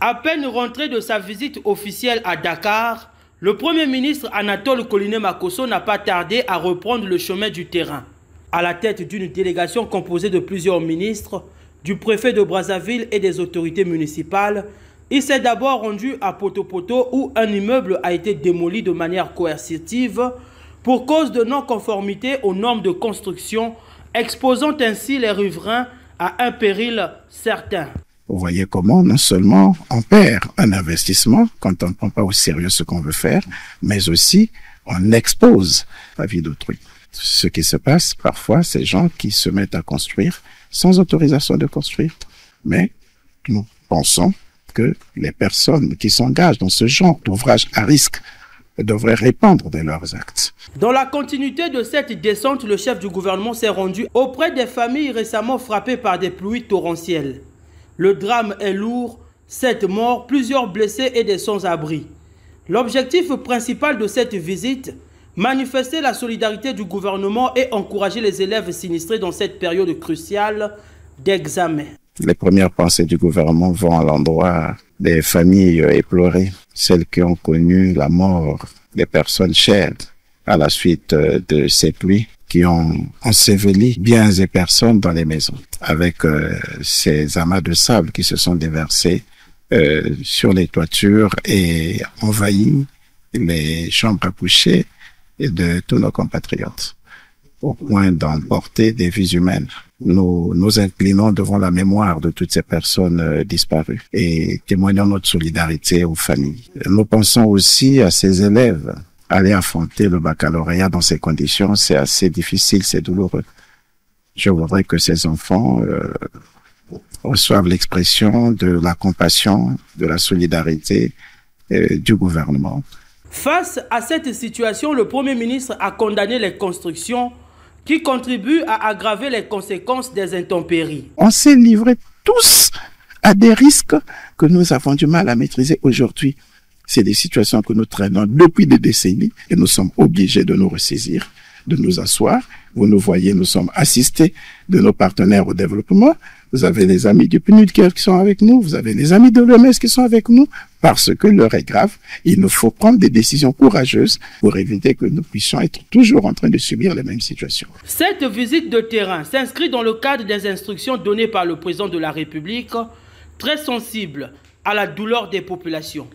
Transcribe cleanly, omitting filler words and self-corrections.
À peine rentré de sa visite officielle à Dakar, le Premier ministre Anatole Collinet Makosso n'a pas tardé à reprendre le chemin du terrain. À la tête d'une délégation composée de plusieurs ministres, du préfet de Brazzaville et des autorités municipales, il s'est d'abord rendu à Poto-Poto où un immeuble a été démoli de manière coercitive pour cause de non-conformité aux normes de construction, exposant ainsi les riverains à un péril certain. Vous voyez comment non seulement on perd un investissement quand on ne prend pas au sérieux ce qu'on veut faire, mais aussi on expose la vie d'autrui. Ce qui se passe parfois, c'est gens qui se mettent à construire sans autorisation de construire. Mais nous pensons que les personnes qui s'engagent dans ce genre d'ouvrage à risque devraient répondre de leurs actes. Dans la continuité de cette descente, le chef du gouvernement s'est rendu auprès des familles récemment frappées par des pluies torrentielles. Le drame est lourd, 7 morts, plusieurs blessés et des sans-abri. L'objectif principal de cette visite, manifester la solidarité du gouvernement et encourager les élèves sinistrés dans cette période cruciale d'examen. Les premières pensées du gouvernement vont à l'endroit des familles éplorées, celles qui ont connu la mort des personnes chères à la suite de ces pluies qui ont enseveli biens et personnes dans les maisons, avec ces amas de sable qui se sont déversés sur les toitures et envahi les chambres à coucher de tous nos compatriotes, au point d'emporter des vies humaines. Nous inclinons devant la mémoire de toutes ces personnes disparues et témoignons notre solidarité aux familles. Nous pensons aussi à ces élèves. Aller affronter le baccalauréat dans ces conditions, c'est assez difficile, c'est douloureux. Je voudrais que ces enfants reçoivent l'expression de la compassion, de la solidarité du gouvernement. Face à cette situation, le Premier ministre a condamné les constructions qui contribuent à aggraver les conséquences des intempéries. On s'est livrés tous à des risques que nous avons du mal à maîtriser aujourd'hui. C'est des situations que nous traînons depuis des décennies et nous sommes obligés de nous ressaisir, de nous asseoir. Vous nous voyez, nous sommes assistés de nos partenaires au développement. Vous avez les amis du PNUD qui sont avec nous, vous avez les amis de l'OMS qui sont avec nous, parce que l'heure est grave. Il nous faut prendre des décisions courageuses pour éviter que nous puissions être toujours en train de subir les mêmes situations. Cette visite de terrain s'inscrit dans le cadre des instructions données par le président de la République, très sensible à la douleur des populations.